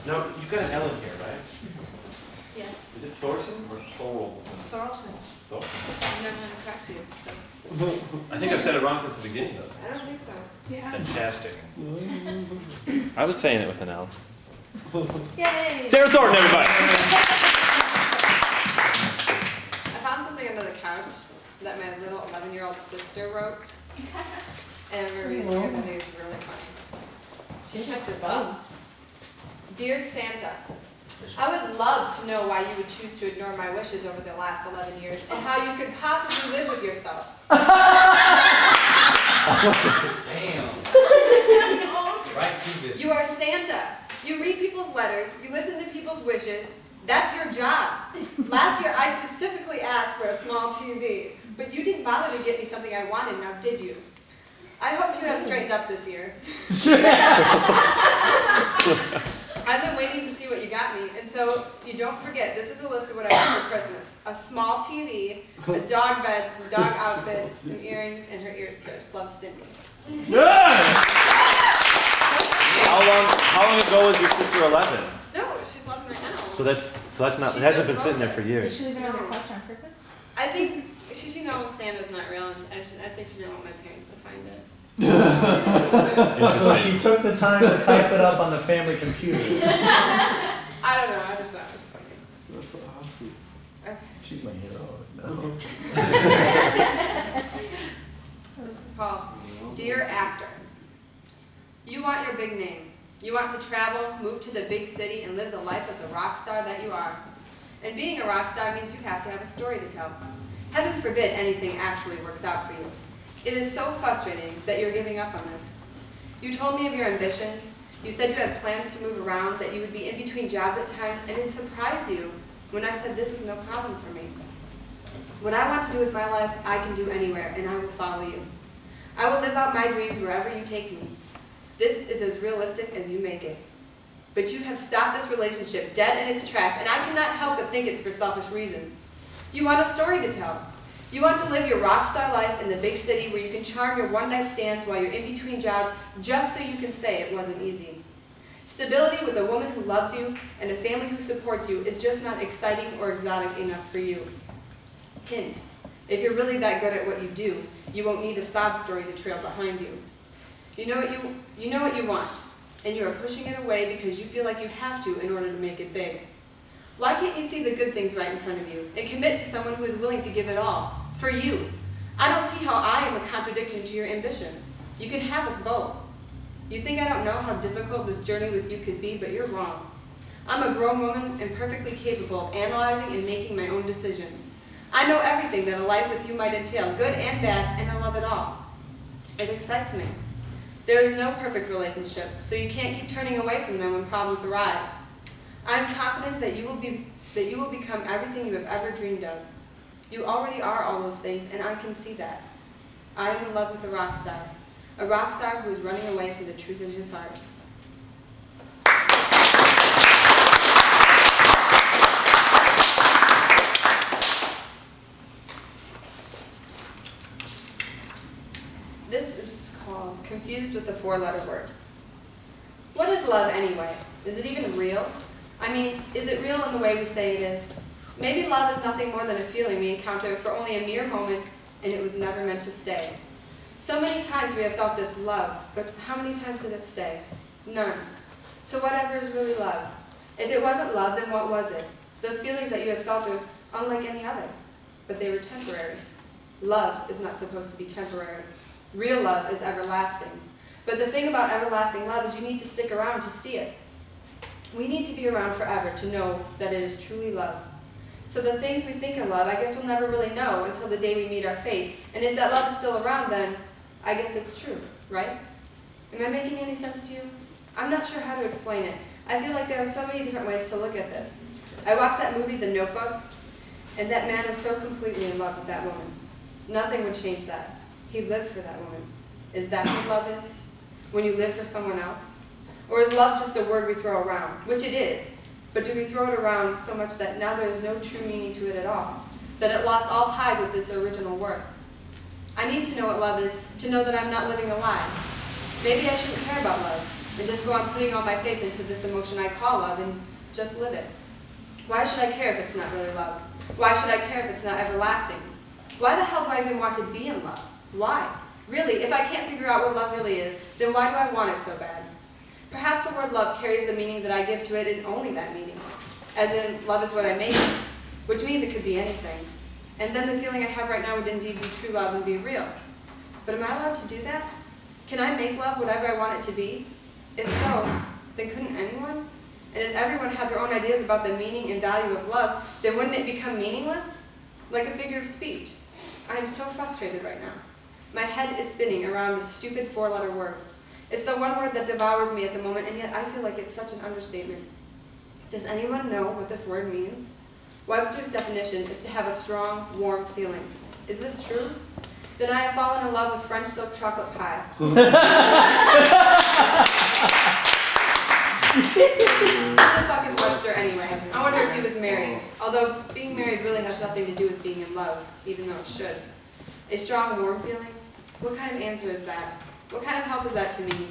No, you've got an L in here, right? Yes. Is it Thorlton or Thorlton? Thorlton. Thorlton. I've never had to correct you. So. I think I've said it wrong since the beginning, though. I don't think so. Yeah. Fantastic. I was saying it with an L. Yay! Sarah Thornton, everybody! I found something under the couch that my little 11-year-old sister wrote. And I'm going to read it to you because I think it's really funny. She took this up. Dear Santa, I would love to know why you would choose to ignore my wishes over the last 11 years and how you could possibly live with yourself. Damn. Right to this. You are Santa. You read people's letters. You listen to people's wishes. That's your job. Last year, I specifically asked for a small TV, but you didn't bother to get me something I wanted, now did you? I hope you have straightened up this year. I've been waiting to see what you got me, and so you don't forget, this is a list of what I got for Christmas. A small TV, a dog bed, some dog outfits, some earrings, and her ears pierced. Love, Cindy. How long ago was your sister 11? No, she's 11 right now. So that's not. It hasn't been sitting there for Did years. she leave it on the couch on purpose? I think she knows Santa's not real, and I think she didn't want my parents to find it. So she took the time to type it up on the family computer. I don't know, I just thought it was funny. That's awesome. Okay. She's my hero. No. This is called Dear Actor. You want your big name. You want to travel, move to the big city, and live the life of the rock star that you are. And being a rock star means you have to have a story to tell. Heaven forbid anything actually works out for you. It is so frustrating that you're giving up on this. You told me of your ambitions. You said you had plans to move around, that you would be in between jobs at times, and it surprised you when I said this was no problem for me. What I want to do with my life, I can do anywhere, and I will follow you. I will live out my dreams wherever you take me. This is as realistic as you make it. But you have stopped this relationship dead in its tracks, and I cannot help but think it's for selfish reasons. You want a story to tell. You want to live your rock star life in the big city where you can charm your one-night stands while you're in between jobs just so you can say it wasn't easy. Stability with a woman who loves you and a family who supports you is just not exciting or exotic enough for you. Hint, if you're really that good at what you do, you won't need a sob story to trail behind you. You know what you want, and you are pushing it away because you feel like you have to in order to make it big. Why can't you see the good things right in front of you and commit to someone who is willing to give it all? For you. I don't see how I am a contradiction to your ambitions. You can have us both. You think I don't know how difficult this journey with you could be, but you're wrong. I'm a grown woman and perfectly capable of analyzing and making my own decisions. I know everything that a life with you might entail, good and bad, and I love it all. It excites me. There is no perfect relationship, so you can't keep turning away from them when problems arise. I'm confident that you will become everything you have ever dreamed of. You already are all those things, and I can see that. I am in love with a rock star who is running away from the truth in his heart. This is called Confused with the Four-Letter Word. What is love anyway? Is it even real? I mean, is it real in the way we say it is? Maybe love is nothing more than a feeling we encounter for only a mere moment, and it was never meant to stay. So many times we have felt this love, but how many times did it stay? None. So whatever is really love? If it wasn't love, then what was it? Those feelings that you have felt are unlike any other, but they were temporary. Love is not supposed to be temporary. Real love is everlasting. But the thing about everlasting love is you need to stick around to see it. We need to be around forever to know that it is truly love. So the things we think are love, I guess we'll never really know until the day we meet our fate. And if that love is still around, then I guess it's true, right? Am I making any sense to you? I'm not sure how to explain it. I feel like there are so many different ways to look at this. I watched that movie, The Notebook, and that man was so completely in love with that woman. Nothing would change that. He lived for that woman. Is that what love is? When you live for someone else? Or is love just a word we throw around? Which it is. But do we throw it around so much that now there is no true meaning to it at all? That it lost all ties with its original worth? I need to know what love is to know that I'm not living a lie. Maybe I shouldn't care about love. and just go on putting all my faith into this emotion I call love and just live it? Why should I care if it's not really love? Why should I care if it's not everlasting? Why the hell do I even want to be in love? Why? Really, if I can't figure out what love really is, then why do I want it so bad? Perhaps the word love carries the meaning that I give to it and only that meaning. As in, love is what I make it, which means it could be anything. And then the feeling I have right now would indeed be true love and be real. But am I allowed to do that? Can I make love whatever I want it to be? If so, then couldn't anyone? And if everyone had their own ideas about the meaning and value of love, then wouldn't it become meaningless? Like a figure of speech. I am so frustrated right now. My head is spinning around this stupid four-letter word. It's the one word that devours me at the moment, and yet I feel like it's such an understatement. Does anyone know what this word means? Webster's definition is to have a strong, warm feeling. Is this true? Then I have fallen in love with French silk chocolate pie. Who the fuck is Webster anyway? I wonder if he was married. Although being married really has nothing to do with being in love, even though it should. A strong, warm feeling? What kind of answer is that? What kind of help is that to me?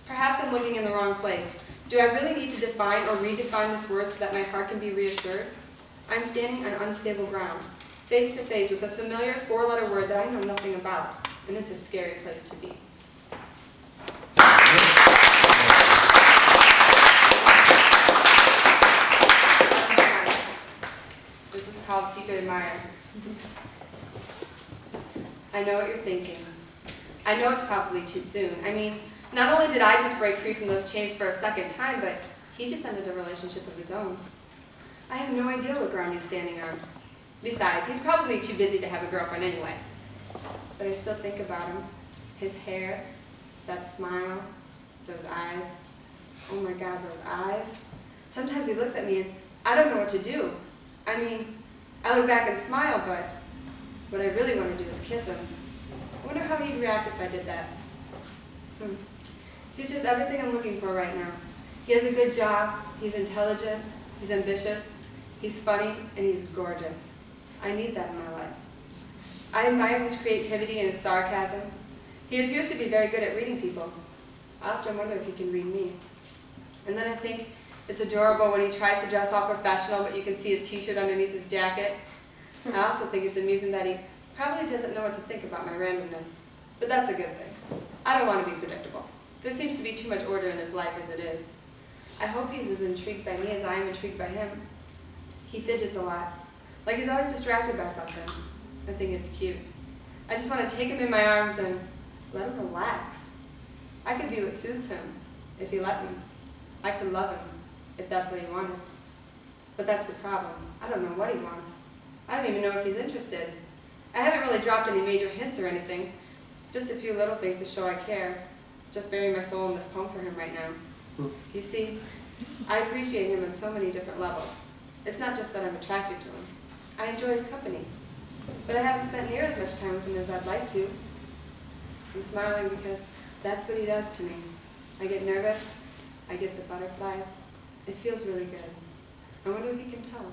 Perhaps I'm looking in the wrong place. Do I really need to define or redefine this word so that my heart can be reassured? I'm standing on unstable ground, face to face with a familiar four-letter word that I know nothing about, and it's a scary place to be. This is called Secret Admirer. I know what you're thinking. I know it's probably too soon. I mean, not only did I just break free from those chains for a second time, but he just ended a relationship of his own. I have no idea what ground he's standing on. Besides, he's probably too busy to have a girlfriend anyway. But I still think about him. His hair, that smile, those eyes. Oh my God, those eyes. Sometimes he looks at me and I don't know what to do. I mean, I look back and smile, but what I really want to do is kiss him. I wonder how he'd react if I did that. He's just everything I'm looking for right now. He has a good job, he's intelligent, he's ambitious, he's funny, and he's gorgeous. I need that in my life. I admire his creativity and his sarcasm. He appears to be very good at reading people. I often wonder if he can read me. And then I think it's adorable when he tries to dress all professional, but you can see his t-shirt underneath his jacket. I also think it's amusing that he probably doesn't know what to think about my randomness. But that's a good thing. I don't want to be predictable. There seems to be too much order in his life as it is. I hope he's as intrigued by me as I am intrigued by him. He fidgets a lot, like he's always distracted by something. I think it's cute. I just want to take him in my arms and let him relax. I could be what soothes him, if he let me. I could love him, if that's what he wanted. But that's the problem. I don't know what he wants. I don't even know if he's interested. I haven't really dropped any major hints or anything. Just a few little things to show I care. Just burying my soul in this poem for him right now. You see, I appreciate him on so many different levels. It's not just that I'm attracted to him. I enjoy his company. But I haven't spent near as much time with him as I'd like to. I'm smiling because that's what he does to me. I get nervous. I get the butterflies. It feels really good. I wonder if he can tell.